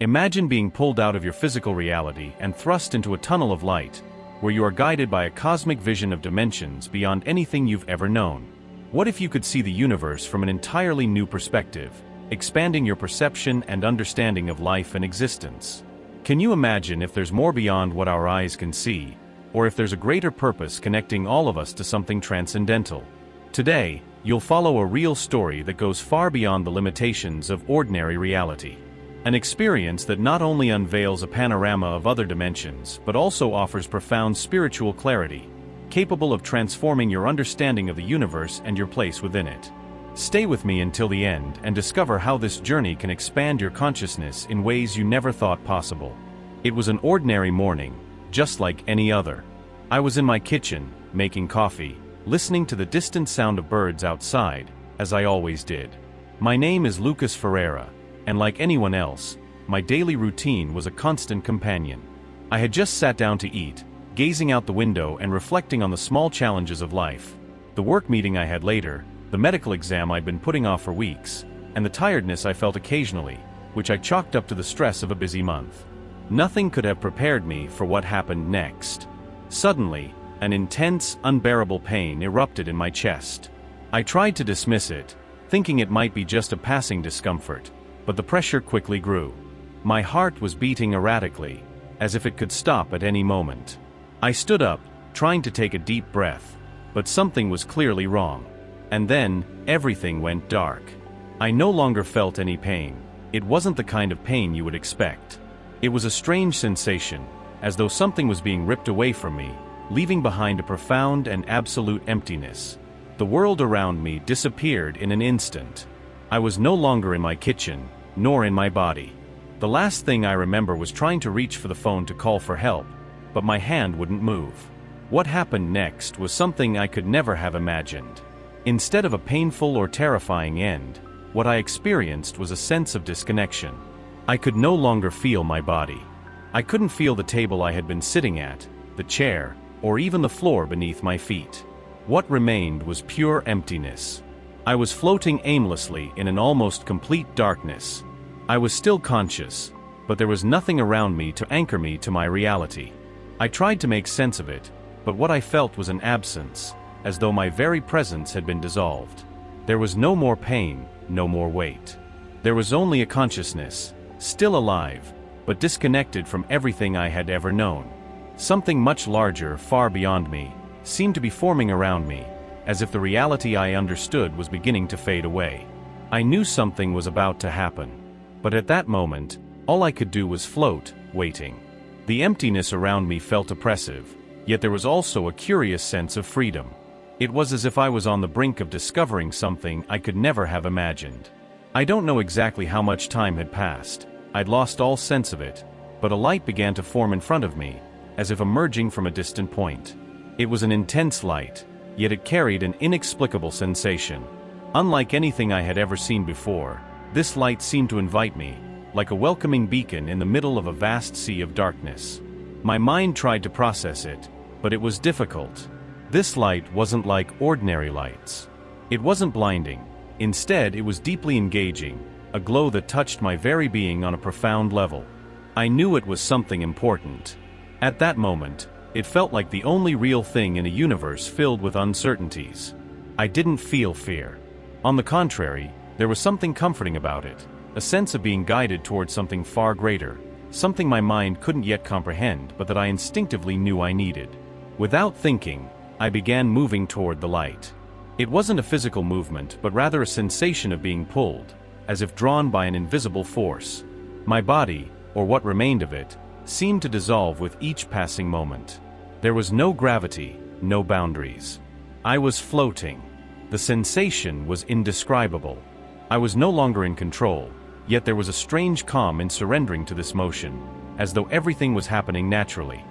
Imagine being pulled out of your physical reality and thrust into a tunnel of light, where you are guided by a cosmic vision of dimensions beyond anything you've ever known. What if you could see the universe from an entirely new perspective, expanding your perception and understanding of life and existence? Can you imagine if there's more beyond what our eyes can see, or if there's a greater purpose connecting all of us to something transcendental? Today, you'll follow a real story that goes far beyond the limitations of ordinary reality. An experience that not only unveils a panorama of other dimensions but also offers profound spiritual clarity, capable of transforming your understanding of the universe and your place within it. Stay with me until the end and discover how this journey can expand your consciousness in ways you never thought possible. It was an ordinary morning, just like any other. I was in my kitchen, making coffee, listening to the distant sound of birds outside, as I always did. My name is Lucas Ferreira, and like anyone else, my daily routine was a constant companion. I had just sat down to eat, gazing out the window and reflecting on the small challenges of life. The work meeting I had later, the medical exam I'd been putting off for weeks, and the tiredness I felt occasionally, which I chalked up to the stress of a busy month. Nothing could have prepared me for what happened next. Suddenly, an intense, unbearable pain erupted in my chest. I tried to dismiss it, thinking it might be just a passing discomfort, but the pressure quickly grew. My heart was beating erratically, as if it could stop at any moment. I stood up, trying to take a deep breath, but something was clearly wrong. And then, everything went dark. I no longer felt any pain. It wasn't the kind of pain you would expect. It was a strange sensation, as though something was being ripped away from me, leaving behind a profound and absolute emptiness. The world around me disappeared in an instant. I was no longer in my kitchen, nor in my body. The last thing I remember was trying to reach for the phone to call for help, but my hand wouldn't move. What happened next was something I could never have imagined. Instead of a painful or terrifying end, what I experienced was a sense of disconnection. I could no longer feel my body. I couldn't feel the table I had been sitting at, the chair, or even the floor beneath my feet. What remained was pure emptiness. I was floating aimlessly in an almost complete darkness. I was still conscious, but there was nothing around me to anchor me to my reality. I tried to make sense of it, but what I felt was an absence, as though my very presence had been dissolved. There was no more pain, no more weight. There was only a consciousness, still alive, but disconnected from everything I had ever known. Something much larger, far beyond me, seemed to be forming around me, as if the reality I understood was beginning to fade away. I knew something was about to happen, but at that moment, all I could do was float, waiting. The emptiness around me felt oppressive, yet there was also a curious sense of freedom. It was as if I was on the brink of discovering something I could never have imagined. I don't know exactly how much time had passed. I'd lost all sense of it, but a light began to form in front of me, as if emerging from a distant point. It was an intense light, yet it carried an inexplicable sensation. Unlike anything I had ever seen before, this light seemed to invite me, like a welcoming beacon in the middle of a vast sea of darkness. My mind tried to process it, but it was difficult. This light wasn't like ordinary lights. It wasn't blinding. Instead, it was deeply engaging, a glow that touched my very being on a profound level. I knew it was something important. At that moment, it felt like the only real thing in a universe filled with uncertainties. I didn't feel fear. On the contrary, there was something comforting about it, a sense of being guided towards something far greater, something my mind couldn't yet comprehend but that I instinctively knew I needed. Without thinking, I began moving toward the light. It wasn't a physical movement, but rather a sensation of being pulled, as if drawn by an invisible force. My body, or what remained of it, seemed to dissolve with each passing moment. There was no gravity, no boundaries. I was floating. The sensation was indescribable. I was no longer in control, yet there was a strange calm in surrendering to this motion, as though everything was happening naturally.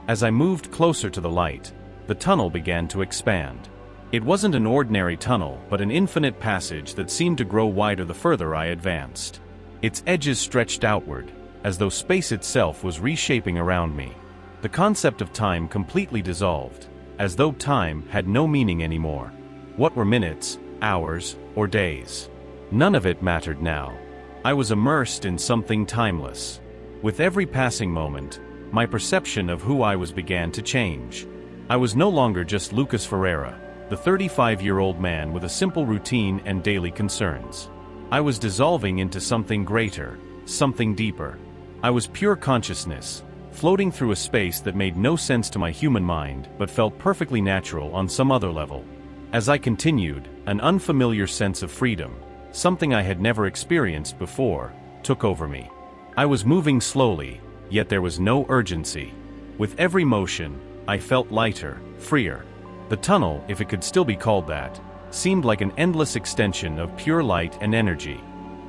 As I moved closer to the light, the tunnel began to expand. It wasn't an ordinary tunnel, but an infinite passage that seemed to grow wider the further I advanced. Its edges stretched outward, as though space itself was reshaping around me. The concept of time completely dissolved, as though time had no meaning anymore. What were minutes, hours, or days? None of it mattered now. I was immersed in something timeless. With every passing moment, my perception of who I was began to change. I was no longer just Lucas Ferreira, the 35-year-old man with a simple routine and daily concerns. I was dissolving into something greater, something deeper. I was pure consciousness, floating through a space that made no sense to my human mind but felt perfectly natural on some other level. As I continued, an unfamiliar sense of freedom, something I had never experienced before, took over me. I was moving slowly, yet there was no urgency. With every motion, I felt lighter, freer. The tunnel, if it could still be called that, seemed like an endless extension of pure light and energy.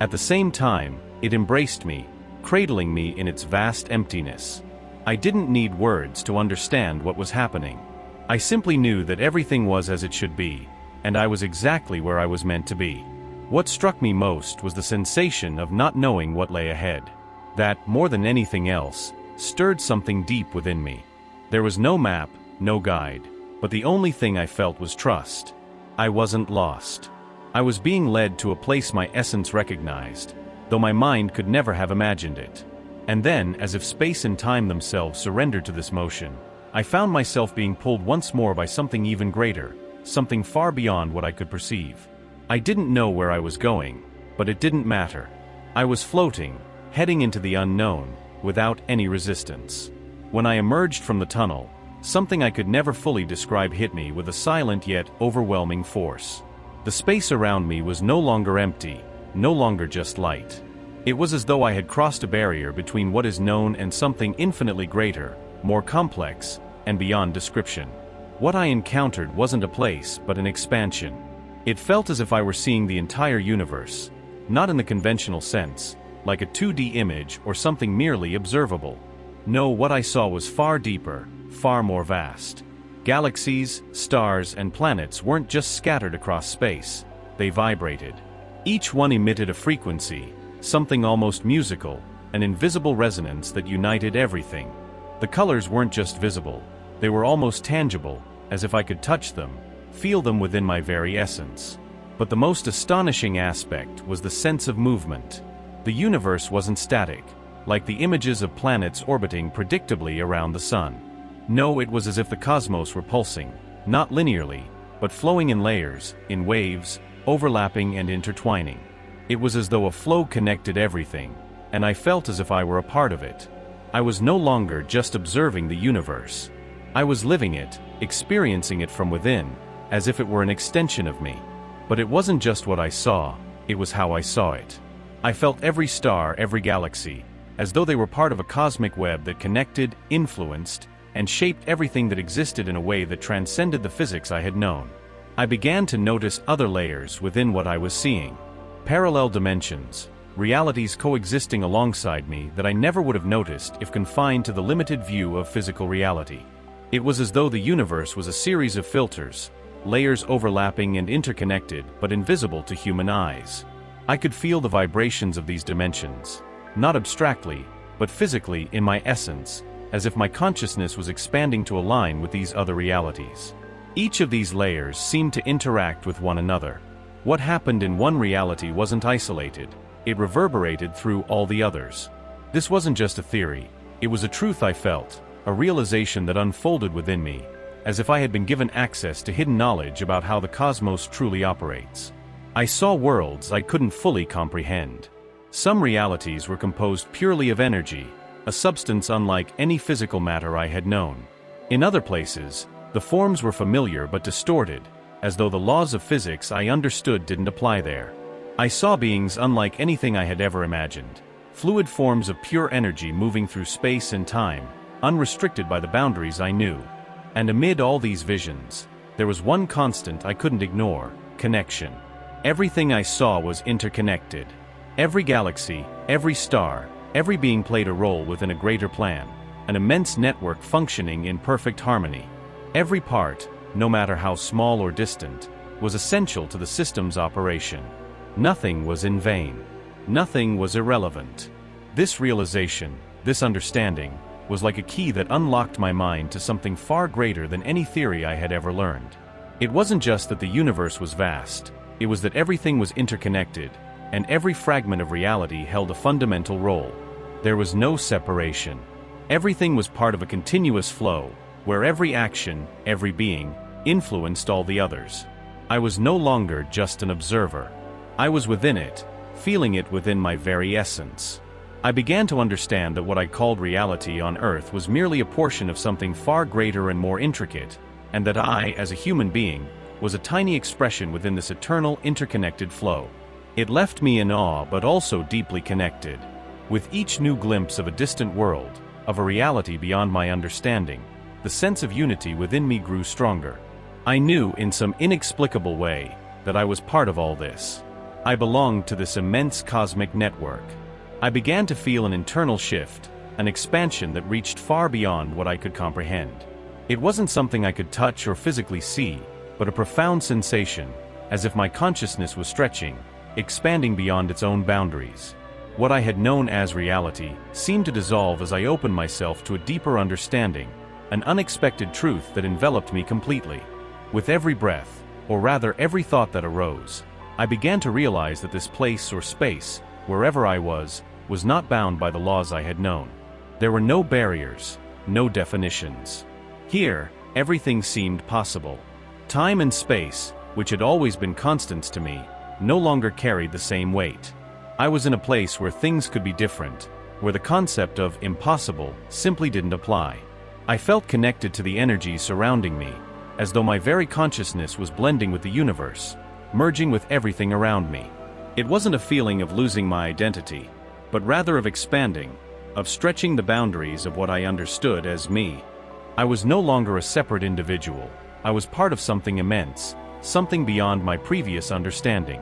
At the same time, it embraced me, cradling me in its vast emptiness. I didn't need words to understand what was happening. I simply knew that everything was as it should be, and I was exactly where I was meant to be. What struck me most was the sensation of not knowing what lay ahead. That, more than anything else, stirred something deep within me. There was no map, no guide, but the only thing I felt was trust. I wasn't lost. I was being led to a place my essence recognized, though my mind could never have imagined it. And then, as if space and time themselves surrendered to this motion, I found myself being pulled once more by something even greater, something far beyond what I could perceive. I didn't know where I was going, but it didn't matter. I was floating, heading into the unknown, without any resistance. When I emerged from the tunnel, something I could never fully describe hit me with a silent yet overwhelming force. The space around me was no longer empty, no longer just light. It was as though I had crossed a barrier between what is known and something infinitely greater, more complex, and beyond description. What I encountered wasn't a place, but an expansion. It felt as if I were seeing the entire universe, not in the conventional sense, like a 2D image or something merely observable. No, what I saw was far deeper, far more vast. Galaxies, stars, and planets weren't just scattered across space, they vibrated. Each one emitted a frequency, something almost musical, an invisible resonance that united everything. The colors weren't just visible, they were almost tangible, as if I could touch them, feel them within my very essence. But the most astonishing aspect was the sense of movement. The universe wasn't static, like the images of planets orbiting predictably around the sun. No, it was as if the cosmos were pulsing, not linearly, but flowing in layers, in waves, overlapping and intertwining. It was as though a flow connected everything, and I felt as if I were a part of it. I was no longer just observing the universe. I was living it, experiencing it from within, as if it were an extension of me. But it wasn't just what I saw, it was how I saw it. I felt every star, every galaxy, as though they were part of a cosmic web that connected, influenced, and shaped everything that existed in a way that transcended the physics I had known. I began to notice other layers within what I was seeing. Parallel dimensions, realities coexisting alongside me that I never would have noticed if confined to the limited view of physical reality. It was as though the universe was a series of filters, layers overlapping and interconnected but invisible to human eyes. I could feel the vibrations of these dimensions, not abstractly, but physically in my essence, as if my consciousness was expanding to align with these other realities. Each of these layers seemed to interact with one another. What happened in one reality wasn't isolated, it reverberated through all the others. This wasn't just a theory, it was a truth I felt, a realization that unfolded within me, as if I had been given access to hidden knowledge about how the cosmos truly operates. I saw worlds I couldn't fully comprehend. Some realities were composed purely of energy, a substance unlike any physical matter I had known. In other places, the forms were familiar but distorted, as though the laws of physics I understood didn't apply there. I saw beings unlike anything I had ever imagined, fluid forms of pure energy moving through space and time, unrestricted by the boundaries I knew. And amid all these visions, there was one constant I couldn't ignore: connection. Everything I saw was interconnected. Every galaxy, every star, every being played a role within a greater plan, an immense network functioning in perfect harmony. Every part, no matter how small or distant, was essential to the system's operation. Nothing was in vain. Nothing was irrelevant. This realization, this understanding, was like a key that unlocked my mind to something far greater than any theory I had ever learned. It wasn't just that the universe was vast, it was that everything was interconnected, and every fragment of reality held a fundamental role. There was no separation. Everything was part of a continuous flow, where every action, every being, influenced all the others. I was no longer just an observer. I was within it, feeling it within my very essence. I began to understand that what I called reality on Earth was merely a portion of something far greater and more intricate, and that I, as a human being, was a tiny expression within this eternal, interconnected flow. It left me in awe but also deeply connected. With each new glimpse of a distant world, of a reality beyond my understanding, the sense of unity within me grew stronger. I knew, in some inexplicable way, that I was part of all this. I belonged to this immense cosmic network. I began to feel an internal shift, an expansion that reached far beyond what I could comprehend. It wasn't something I could touch or physically see, but a profound sensation, as if my consciousness was stretching, expanding beyond its own boundaries. What I had known as reality seemed to dissolve as I opened myself to a deeper understanding, an unexpected truth that enveloped me completely. With every breath, or rather every thought that arose, I began to realize that this place or space, wherever I was not bound by the laws I had known. There were no barriers, no definitions. Here, everything seemed possible. Time and space, which had always been constants to me, no longer carried the same weight. I was in a place where things could be different, where the concept of impossible simply didn't apply. I felt connected to the energy surrounding me, as though my very consciousness was blending with the universe, merging with everything around me. It wasn't a feeling of losing my identity, but rather of expanding, of stretching the boundaries of what I understood as me. I was no longer a separate individual. I was part of something immense, something beyond my previous understanding.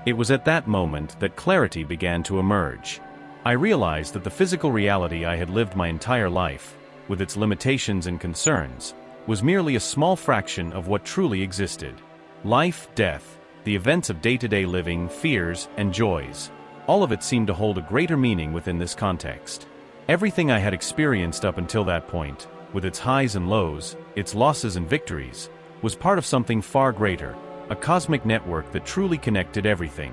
It was at that moment that clarity began to emerge. I realized that the physical reality I had lived my entire life, with its limitations and concerns, was merely a small fraction of what truly existed. Life, death, the events of day-to-day living, fears, and joys. All of it seemed to hold a greater meaning within this context. Everything I had experienced up until that point, with its highs and lows, its losses and victories, was part of something far greater, a cosmic network that truly connected everything.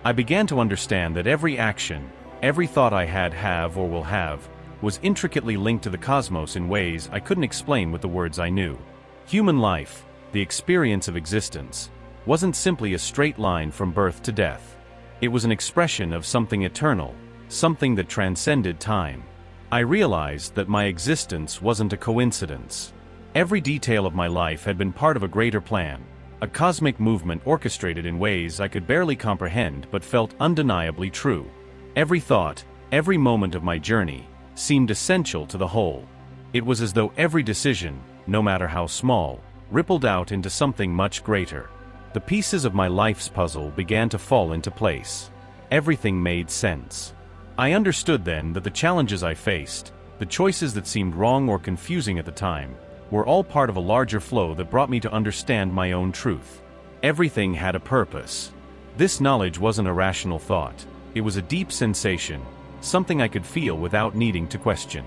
I began to understand that every action, every thought I have or will have, was intricately linked to the cosmos in ways I couldn't explain with the words I knew. Human life, the experience of existence, wasn't simply a straight line from birth to death. It was an expression of something eternal, something that transcended time. I realized that my existence wasn't a coincidence. Every detail of my life had been part of a greater plan, a cosmic movement orchestrated in ways I could barely comprehend but felt undeniably true. Every thought, every moment of my journey, seemed essential to the whole. It was as though every decision, no matter how small, rippled out into something much greater. The pieces of my life's puzzle began to fall into place. Everything made sense. I understood then that the challenges I faced, the choices that seemed wrong or confusing at the time, were all part of a larger flow that brought me to understand my own truth. Everything had a purpose. This knowledge wasn't a rational thought. It was a deep sensation, something I could feel without needing to question.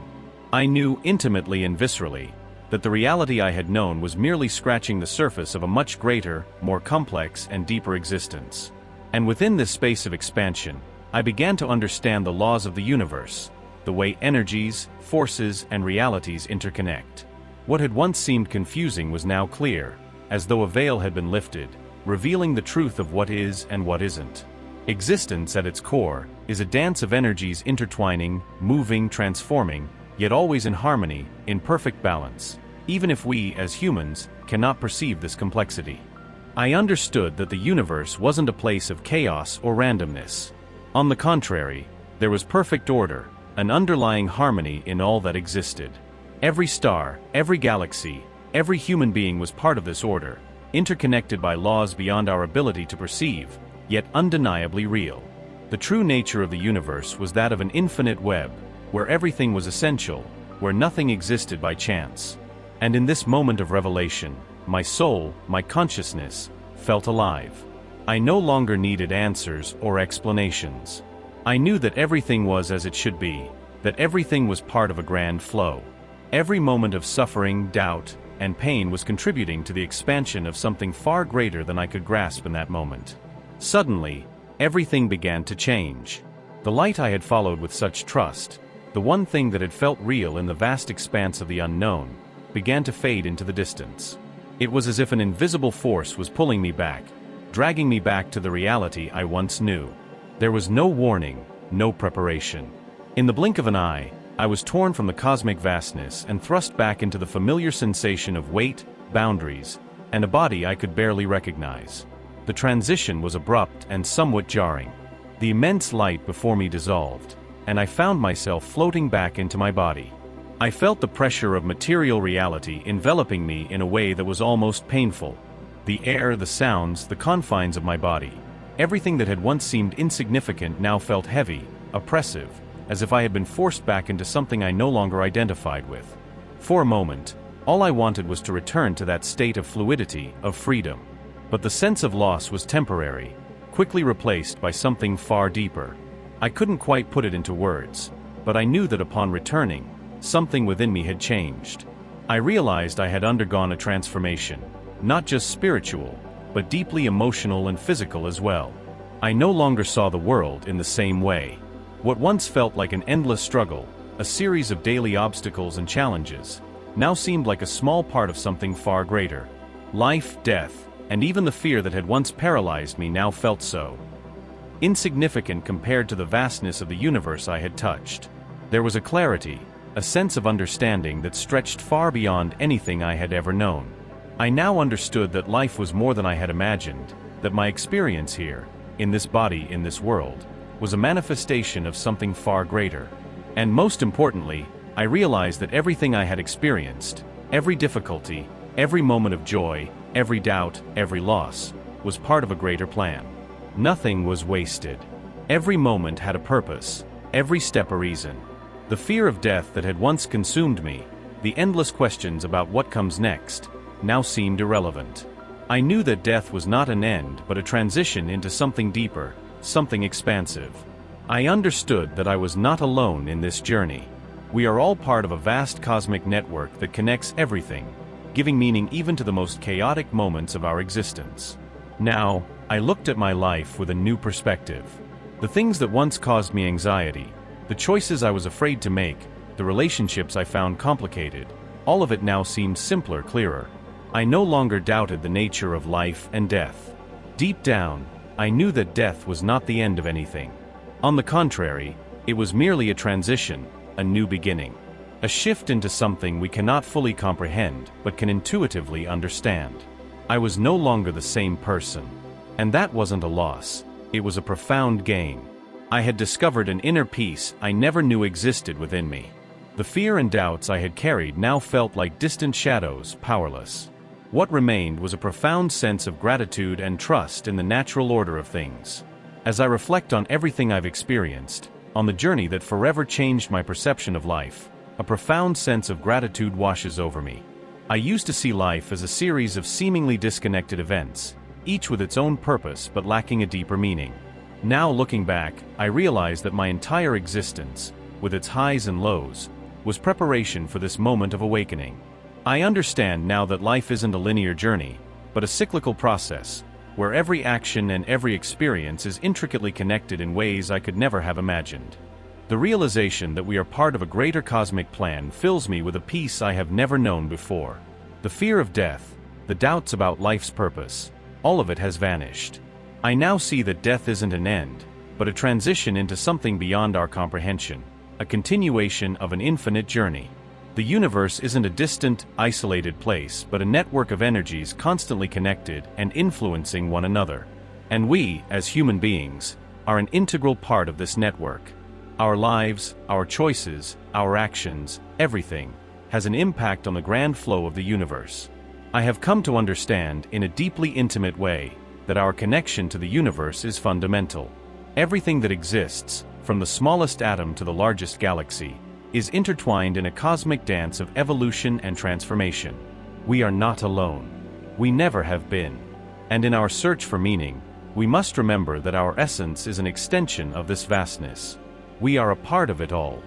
I knew intimately and viscerally that the reality I had known was merely scratching the surface of a much greater, more complex and deeper existence. And within this space of expansion, I began to understand the laws of the universe, the way energies, forces, and realities interconnect. What had once seemed confusing was now clear, as though a veil had been lifted, revealing the truth of what is and what isn't. Existence at its core is a dance of energies intertwining, moving, transforming, yet always in harmony, in perfect balance, even if we, as humans, cannot perceive this complexity. I understood that the universe wasn't a place of chaos or randomness. On the contrary, there was perfect order, an underlying harmony in all that existed. Every star, every galaxy, every human being was part of this order, interconnected by laws beyond our ability to perceive, yet undeniably real. The true nature of the universe was that of an infinite web, where everything was essential, where nothing existed by chance. And in this moment of revelation, my soul, my consciousness, felt alive. I no longer needed answers or explanations. I knew that everything was as it should be, that everything was part of a grand flow. Every moment of suffering, doubt, and pain was contributing to the expansion of something far greater than I could grasp in that moment. Suddenly, Everything began to change. The light I had followed with such trust, the one thing that had felt real in the vast expanse of the unknown, began to fade into the distance. It was as if an invisible force was pulling me back, dragging me back to the reality I once knew. There was no warning, no preparation. In the blink of an eye, I was torn from the cosmic vastness and thrust back into the familiar sensation of weight, boundaries, and a body I could barely recognize. The transition was abrupt and somewhat jarring. The immense light before me dissolved, and I found myself floating back into my body. I felt the pressure of material reality enveloping me in a way that was almost painful. The air, the sounds, the confines of my body, everything that had once seemed insignificant now felt heavy, oppressive, as if I had been forced back into something I no longer identified with. For a moment, all I wanted was to return to that state of fluidity, of freedom. But the sense of loss was temporary, quickly replaced by something far deeper. I couldn't quite put it into words, but I knew that upon returning, something within me had changed. I realized I had undergone a transformation, not just spiritual, but deeply emotional and physical as well. I no longer saw the world in the same way. What once felt like an endless struggle, a series of daily obstacles and challenges, now seemed like a small part of something far greater. Life, death, and even the fear that had once paralyzed me now felt so insignificant compared to the vastness of the universe I had touched. There was a clarity, a sense of understanding that stretched far beyond anything I had ever known. I now understood that life was more than I had imagined, that my experience here, in this body, in this world, was a manifestation of something far greater. And most importantly, I realized that everything I had experienced, every difficulty, every moment of joy, every doubt, every loss, was part of a greater plan. Nothing was wasted. Every moment had a purpose, every step a reason. The fear of death that had once consumed me, the endless questions about what comes next, now seemed irrelevant. I knew that death was not an end but a transition into something deeper, something expansive. I understood that I was not alone in this journey. We are all part of a vast cosmic network that connects everything, giving meaning even to the most chaotic moments of our existence. Now, I looked at my life with a new perspective. The things that once caused me anxiety, the choices I was afraid to make, the relationships I found complicated, all of it now seemed simpler, clearer. I no longer doubted the nature of life and death. Deep down, I knew that death was not the end of anything. On the contrary, it was merely a transition, a new beginning. A shift into something we cannot fully comprehend but can intuitively understand. I was no longer the same person. And that wasn't a loss, it was a profound gain. I had discovered an inner peace I never knew existed within me. The fear and doubts I had carried now felt like distant shadows, powerless. What remained was a profound sense of gratitude and trust in the natural order of things. As I reflect on everything I've experienced, on the journey that forever changed my perception of life, a profound sense of gratitude washes over me. I used to see life as a series of seemingly disconnected events, each with its own purpose but lacking a deeper meaning. Now looking back, I realize that my entire existence, with its highs and lows, was preparation for this moment of awakening. I understand now that life isn't a linear journey, but a cyclical process, where every action and every experience is intricately connected in ways I could never have imagined. The realization that we are part of a greater cosmic plan fills me with a peace I have never known before. The fear of death, the doubts about life's purpose, all of it has vanished. I now see that death isn't an end, but a transition into something beyond our comprehension, a continuation of an infinite journey. The universe isn't a distant, isolated place but a network of energies constantly connected and influencing one another. And we, as human beings, are an integral part of this network. Our lives, our choices, our actions, everything, has an impact on the grand flow of the universe. I have come to understand, in a deeply intimate way, that our connection to the universe is fundamental. Everything that exists, from the smallest atom to the largest galaxy, is intertwined in a cosmic dance of evolution and transformation. We are not alone. We never have been. And in our search for meaning, we must remember that our essence is an extension of this vastness. We are a part of it all.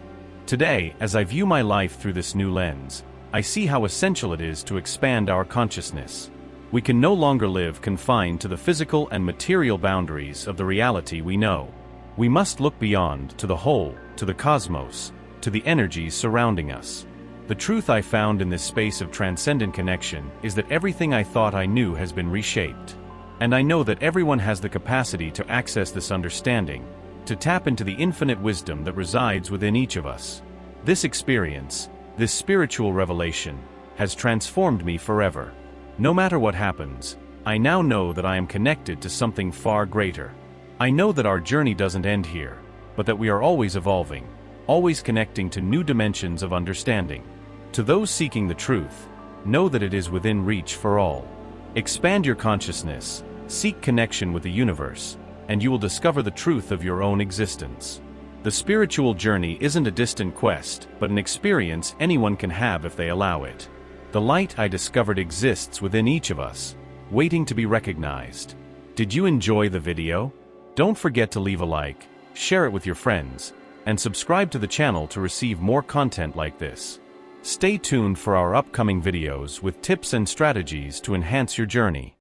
Today, as I view my life through this new lens, I see how essential it is to expand our consciousness. We can no longer live confined to the physical and material boundaries of the reality we know. We must look beyond, to the whole, to the cosmos, to the energies surrounding us. The truth I found in this space of transcendent connection is that everything I thought I knew has been reshaped. And I know that everyone has the capacity to access this understanding, to tap into the infinite wisdom that resides within each of us. This experience, this spiritual revelation, has transformed me forever. No matter what happens, I now know that I am connected to something far greater. I know that our journey doesn't end here, but that we are always evolving, always connecting to new dimensions of understanding. To those seeking the truth, know that it is within reach for all. Expand your consciousness, seek connection with the universe, and you will discover the truth of your own existence. The spiritual journey isn't a distant quest, but an experience anyone can have if they allow it. The light I discovered exists within each of us, waiting to be recognized. Did you enjoy the video? Don't forget to leave a like, share it with your friends, and subscribe to the channel to receive more content like this. Stay tuned for our upcoming videos with tips and strategies to enhance your journey.